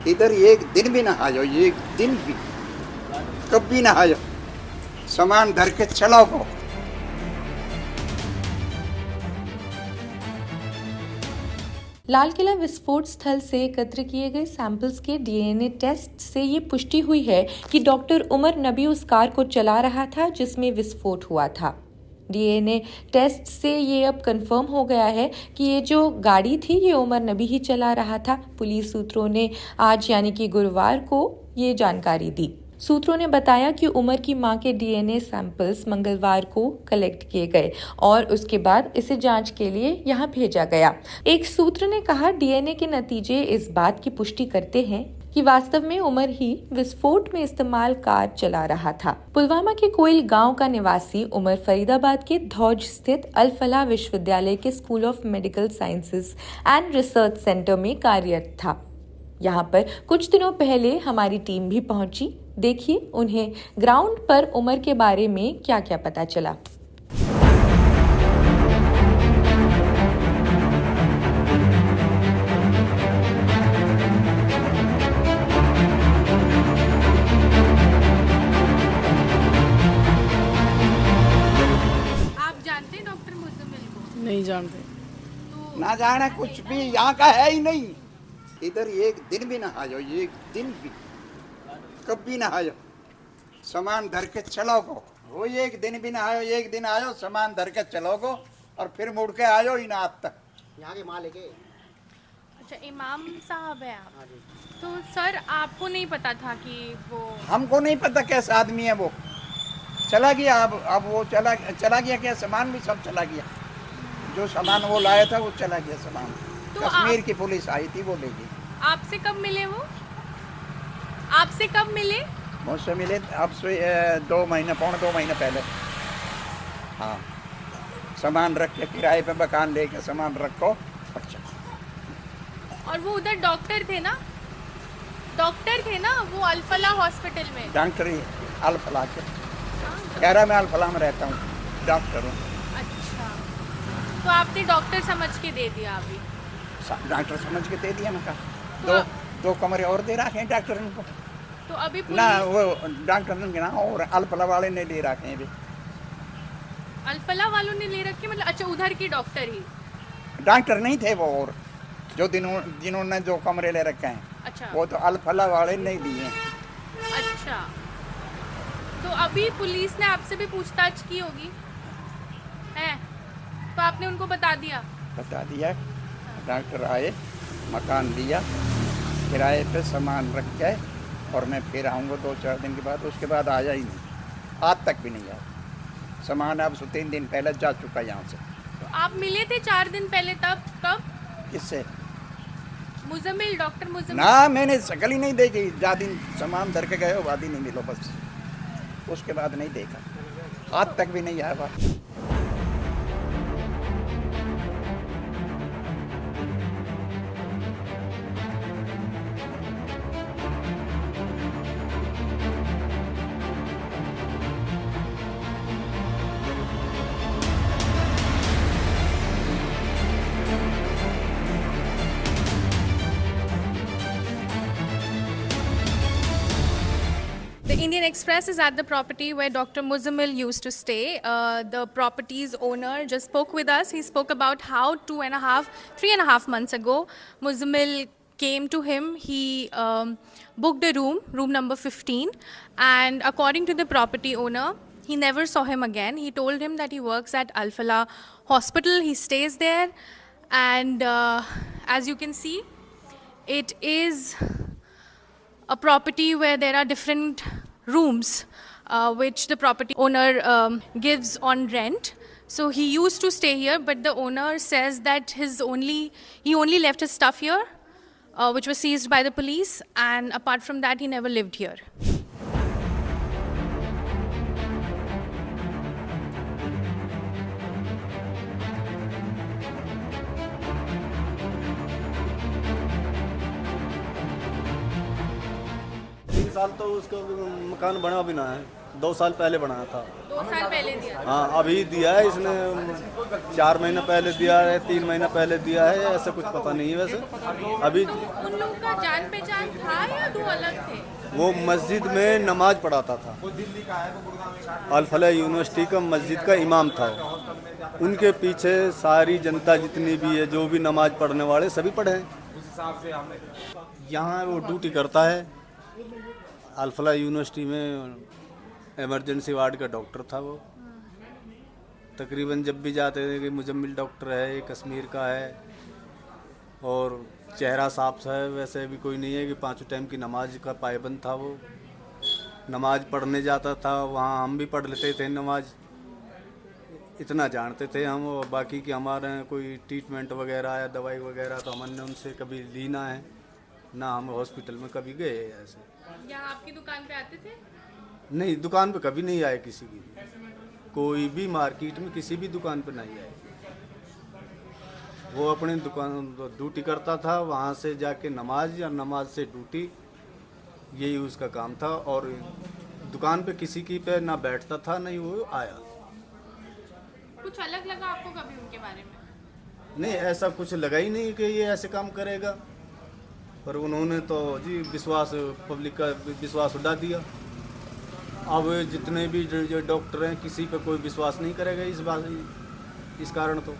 इधर एक दिन भी ना आयो, एक दिन भी कभी ना आयो, सामान धर के चलाओ को। लाल किला विस्फोट स्थल से एकत्र किए गए सैंपल्स के डीएनए टेस्ट से ये पुष्टि हुई है कि डॉक्टर उमर नबी उस कार को चला रहा था जिसमें विस्फोट हुआ था। डीएनए टेस्ट से ये अब कंफर्म हो गया है कि ये जो गाड़ी थी ये उमर नबी ही चला रहा था। पुलिस सूत्रों ने आज यानी कि गुरुवार को ये जानकारी दी। सूत्रों ने बताया कि उमर की मां के डीएनए सैंपल्स मंगलवार को कलेक्ट किए गए और उसके बाद इसे जांच के लिए यहां भेजा गया। एक सूत्र ने कहा डीएनए के नतीजे इस बात की पुष्टि करते हैं कि वास्तव में उमर ही विस्फोट में इस्तेमाल कार चला रहा था। पुलवामा के कोयल गांव का निवासी उमर फरीदाबाद के धौज स्थित अल फलाह विश्वविद्यालय के school of medical sciences and research centre में कार्यरत था। यहाँ पर कुछ दिनों पहले हमारी टीम भी पहुंची। देखिए उन्हें ग्राउंड पर उमर के बारे में क्या क्या पता चला। आप जानते हैं डॉक्टर मुजम्मिल को? नहीं जानते। तो ना जाने कुछ भी यहाँ का है ही नहीं। इधर एक दिन भी ना आयो, एक दिन भी कभी ना आयो, सामान धर के चलो को। वो एक दिन भी ना आयो, एक दिन आयो सामान धर के चलो को और फिर मुड़ के आयो ही ना आज तक। यहाँ के मालिक है। अच्छा, इमाम साहब है आप? तो सर आपको नहीं पता था कि वो? हमको नहीं पता कैसा आदमी है वो। चला गया, अब वो चला गया, क्या सामान भी सब चला गया। जो सामान वो लाया था वो चला गया सामान। तो कश्मीर की पुलिस आई थी, वो ले गई। आपसे कब मिले वो? आपसे कब मिले? मुझसे मिले अब से 2 महीने, पौने 2 महीने पहले। हाँ, सामान रख के किराए पे मकान लेके सामान रखो। अच्छा, और वो उधर डॉक्टर थे ना? डॉक्टर थे ना वो अल फलाह हॉस्पिटल में? डॉक्टर ही अल फलाह के कह रहा, मैं अल फलाह में रहता हूँ, डॉक्टर हूँ। अच्छा, तो आपने डॉक्टर समझ के दे दिया अभी? डॉक्टर समझ के दे दिया मैं तो दो कमरे और दे रखे हैं डॉक्टर को। तो अभी ना पुलिस वो डॉक्टर के ना और अल फलाह वाले ने दे रखे हैं अभी। अल फलाह वालों ने ले रखे, मतलब अच्छा उधर की डॉक्टर ही? डॉक्टर नहीं थे वो, और जो जिन्होंने जो कमरे ले रखे हैं अच्छा वो तो अल फलाह वाले नहीं दिए हैं। अच्छा, तो अभी पुलिस ने आपसे भी पूछताछ की होगी है, तो आपने उनको बता दिया? बता दिया। डॉक्टर आए, मकान दिया, किराए पे सामान रख गए और मैं फिर आऊँगा 2-4 दिन के बाद। उसके बाद आया ही नहीं, आज तक भी नहीं आया। सामान अब से 3 दिन पहले जा चुका यहाँ से। तो आप मिले थे 4 दिन पहले, तब कब? किससे? मुजम्मिल, डॉक्टर मुजम्मिल? ना, मैंने शक्ल ही नहीं देखी। जा दिन सामान धर के गए हो, बाद ही नहीं मिलो बस। उसके बाद नहीं देखा, आज तक भी नहीं आया बात। The Indian Express is at the property where Dr. Muzammil used to stay. The property's owner just spoke with us. He spoke about how 3.5 months ago, Muzammil came to him. He booked a room number 15, and according to the property owner, he never saw him again. He told him that he works at Al Falah Hospital. He stays there, and as you can see, it is a property where there are different rooms which the property owner gives on rent. So he used to stay here, but the owner says that he only left his stuff here, which was seized by the police, and apart from that, he never lived here. साल तो उसका मकान बना भी ना है। 2 साल पहले बनाया था। 2 साल पहले दिया। हाँ, अभी दिया है इसने, 4 महीने पहले दिया है, 3 महीने पहले दिया है, ऐसा कुछ पता नहीं है वैसे। अभी तो उन लोगों का जान पहचान था या दो अलग थे? वो मस्जिद में नमाज पढ़ाता था, अल फलाह यूनिवर्सिटी का मस्जिद का इमाम था। उनके पीछे सारी जनता जितनी भी है, जो भी नमाज पढ़ने वाले सभी पढ़े हैं। यहाँ वो ड्यूटी करता है, अल फलाह यूनिवर्सिटी में इमरजेंसी वार्ड का डॉक्टर था वो। तकरीबन जब भी जाते थे कि मुजम्मिल डॉक्टर है, कश्मीर का है, और चेहरा साफ है, वैसे भी कोई नहीं है कि 5 टाइम की नमाज का पाबंद था वो। नमाज पढ़ने जाता था, वहाँ हम भी पढ़ लेते थे नमाज, इतना जानते थे हम। और बाकी कि हमारे कोई ट्रीटमेंट वगैरह या दवाई वगैरह तो हमने उनसे कभी ली ना है, ना हम हॉस्पिटल में कभी गए ऐसे। यहाँ आपकी दुकान पे आते थे? नहीं, दुकान पे कभी नहीं आए किसी की, कोई भी मार्केट में किसी भी दुकान पे नहीं आए। वो अपनी दुकान ड्यूटी करता था, वहाँ से जाके नमाज या नमाज से ड्यूटी, यही उसका काम था। और दुकान पे किसी की पे ना बैठता था, नहीं वो आया। कुछ अलग लगा आपको कभी उनके बारे में? नहीं, ऐसा कुछ लगा ही नहीं कि ये ऐसे काम करेगा, पर उन्होंने तो जी विश्वास, पब्लिक का विश्वास उड़ा दिया। अब जितने भी जो डॉक्टर हैं, किसी पे कोई विश्वास नहीं करेगा इस कारण। तो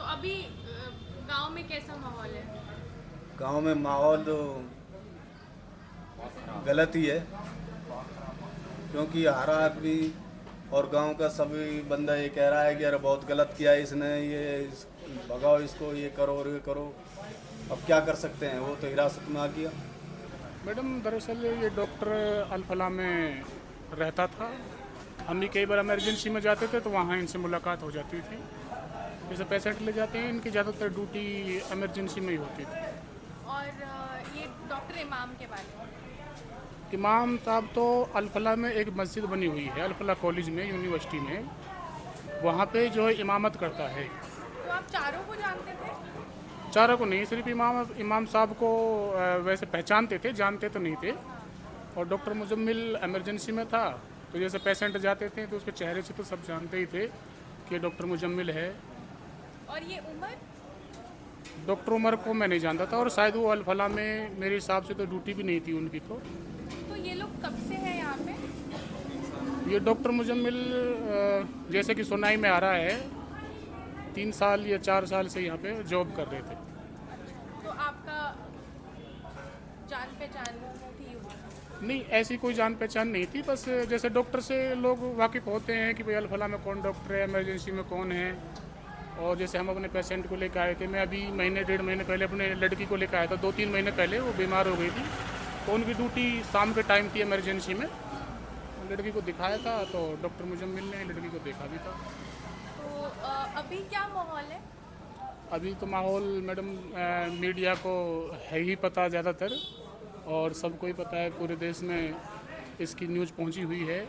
अभी गांव में कैसा माहौल है? गांव में माहौल गलत ही है, क्योंकि हर आदमी और गांव का सभी बंदा ये कह रहा है कि यार बहुत गलत किया इसने, ये भगाओ इसको, ये करो और ये करो। अब क्या कर सकते हैं, वो तो हिरासत में आ गया। मैडम, दरअसल ये डॉक्टर अल फलाह में रहता था। हम भी कई बार इमरजेंसी में जाते थे तो वहाँ इनसे मुलाकात हो जाती थी। जैसे पेशेंट ले जाते हैं, इनकी ज़्यादातर ड्यूटी इमरजेंसी में ही होती थी। और ये डॉक्टर इमाम के बारे में? इमाम साहब तो अल फलाह में एक मस्जिद बनी हुई है, अल फलाह कॉलेज में, यूनिवर्सिटी में, वहाँ पे जो है इमामत करता है। तो आप चारों को जानते थे? चारों को नहीं, सिर्फ इमाम साहब को वैसे पहचानते थे, जानते तो नहीं थे। और डॉक्टर मुजम्मिल इमरजेंसी में था, तो जैसे पेशेंट जाते थे तो उसके चेहरे से तो सब जानते ही थे कि डॉक्टर मुजम्मिल है। और ये उमर? डॉक्टर उमर को मैं नहीं जानता था, और शायद वो अल फलाह में मेरे हिसाब से तो ड्यूटी भी नहीं थी उनकी। तो ये लोग कब से हैं यहाँ पे? ये डॉक्टर मुजम्मिल जैसे कि सुनाई में आ रहा है 3 साल या 4 साल से यहाँ पे जॉब कर रहे थे। तो आपका जान पहचान थी? नहीं, ऐसी कोई जान पहचान नहीं थी, बस जैसे डॉक्टर से लोग वाकिफ़ होते हैं कि भाई अल फलाह में कौन डॉक्टर है, इमरजेंसी में कौन है। और जैसे हम अपने पेशेंट को लेकर आए थे, मैं अभी महीने 1.5 महीने पहले अपने लड़की को लेकर आया था, 2-3 महीने पहले वो बीमार हो गई थी, तो उनकी ड्यूटी शाम के टाइम थी इमरजेंसी में। लड़की को दिखाया था तो डॉक्टर मुजम्मिल ने लड़की को देखा भी था। तो अभी क्या माहौल है? अभी तो माहौल मैडम मीडिया को है ही पता ज़्यादातर, और सबको ही पता है, पूरे देश में इसकी न्यूज़ पहुंची हुई है।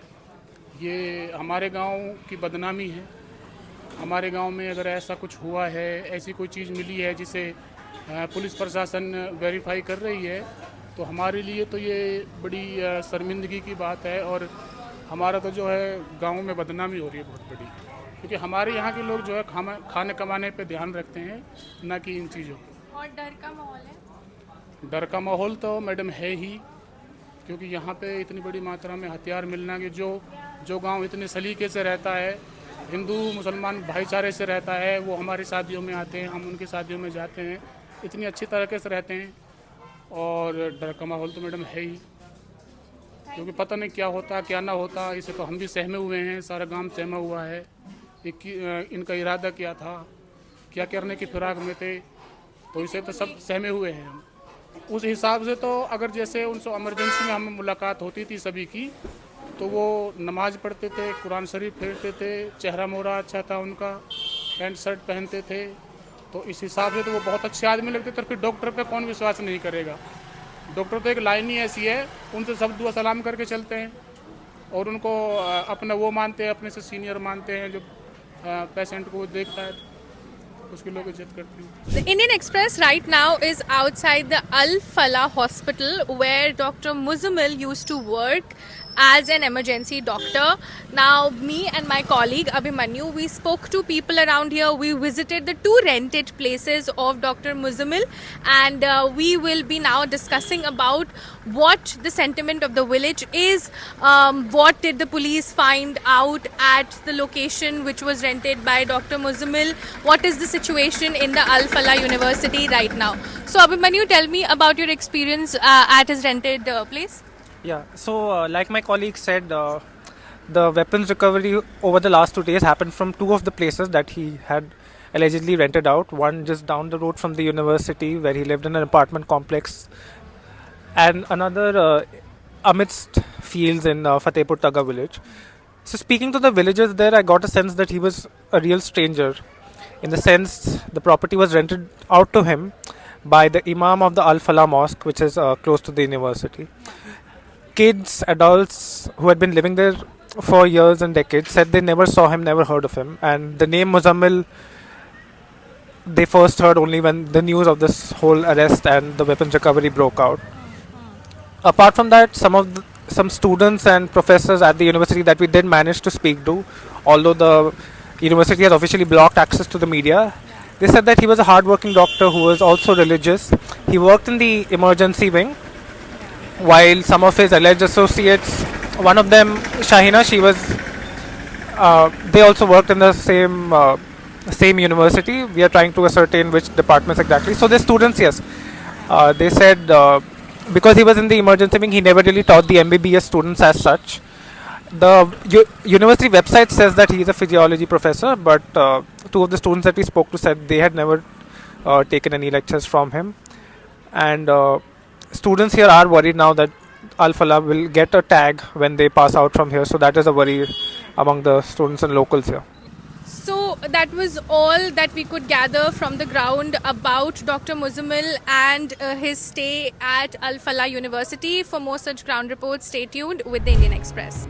ये हमारे गांव की बदनामी है। हमारे गांव में अगर ऐसा कुछ हुआ है, ऐसी कोई चीज़ मिली है जिसे पुलिस प्रशासन वेरीफाई कर रही है, तो हमारे लिए तो ये बड़ी शर्मिंदगी की बात है। और हमारा तो जो है गांव में बदनामी हो रही है बहुत बड़ी, क्योंकि हमारे यहाँ के लोग जो है खाने कमाने पे ध्यान रखते हैं, ना कि इन चीज़ों को। और डर का माहौल है? डर का माहौल तो मैडम है ही, क्योंकि यहाँ पे इतनी बड़ी मात्रा में हथियार मिलना, कि जो गांव इतने सलीके से रहता है, हिंदू मुसलमान भाईचारे से रहता है, वो हमारी शादियों में आते हैं, हम उनकी शादियों में जाते हैं, इतनी अच्छी तरीके से रहते हैं। और डर का माहौल तो मैडम है ही, क्योंकि पता नहीं क्या होता क्या ना होता। इसे तो हम भी सहमे हुए हैं, सारा गांव सहमा हुआ है। इनका इरादा क्या था, क्या करने की फिराक में थे, तो इसे तो सब सहमे हुए हैं हम। उस हिसाब से तो अगर जैसे उनसे इमरजेंसी में हमें मुलाकात होती थी सभी की, तो वो नमाज पढ़ते थे, कुरान शरीफ फेरते थे, चेहरा मोहरा अच्छा था उनका, पैंट शर्ट पहनते थे, तो इस हिसाब से तो वो बहुत अच्छे आदमी लगते थे। फिर डॉक्टर पे कौन विश्वास नहीं करेगा? डॉक्टर तो एक लाइन ही ऐसी है, उनसे सब दुआ सलाम करके चलते हैं, और उनको अपना वो मानते हैं, अपने से सीनियर मानते हैं। जो पेशेंट को देखता है उसके लोग इज्जत करते हैं। The Indian Express right now is outside the Al Falah Hospital where Dr. Muzammil used to work. as an emergency doctor. Now, me and my colleague Abhimanyu, we spoke to people around here. We visited the 2 rented places of Dr. Muzammil, and we will be now discussing about what the sentiment of the village is. What did the police find out at the location which was rented by Dr. Muzammil? What is the situation in the Al Falah University right now? So, Abhimanyu, tell me about your experience at his rented place. Yeah, so like my colleague said, the weapons recovery over the last 2 days happened from 2 of the places that he had allegedly rented out. One just down the road from the university where he lived in an apartment complex, and another amidst fields in Fatehpur Taga village. So speaking to the villagers there, I got a sense that he was a real stranger, in the sense the property was rented out to him by the Imam of the Al Falah Mosque, which is close to the university. Kids, adults who had been living there for years and decades said they never saw him, never heard of him. And the name Muzammil, they first heard only when the news of this whole arrest and the weapons recovery broke out. Apart from that, some students and professors at the university that we did manage to speak to, although the university has officially blocked access to the media, they said that he was a hardworking doctor who was also religious. He worked in the emergency wing, while some of his alleged associates, one of them, Shahina, they also worked in the same university. We are trying to ascertain which departments exactly. So the students, yes, they said because he was in the emergency wing, he never really taught the MBBS students as such. The university website says that he is a physiology professor, but 2 of the students that we spoke to said they had never taken any lectures from him. And students here are worried now that Al Falah will get a tag when they pass out from here. So that is a worry among the students and locals here. So that was all that we could gather from the ground about Dr. Muzammil and his stay at Al Falah University. For more such ground reports, stay tuned with the Indian Express.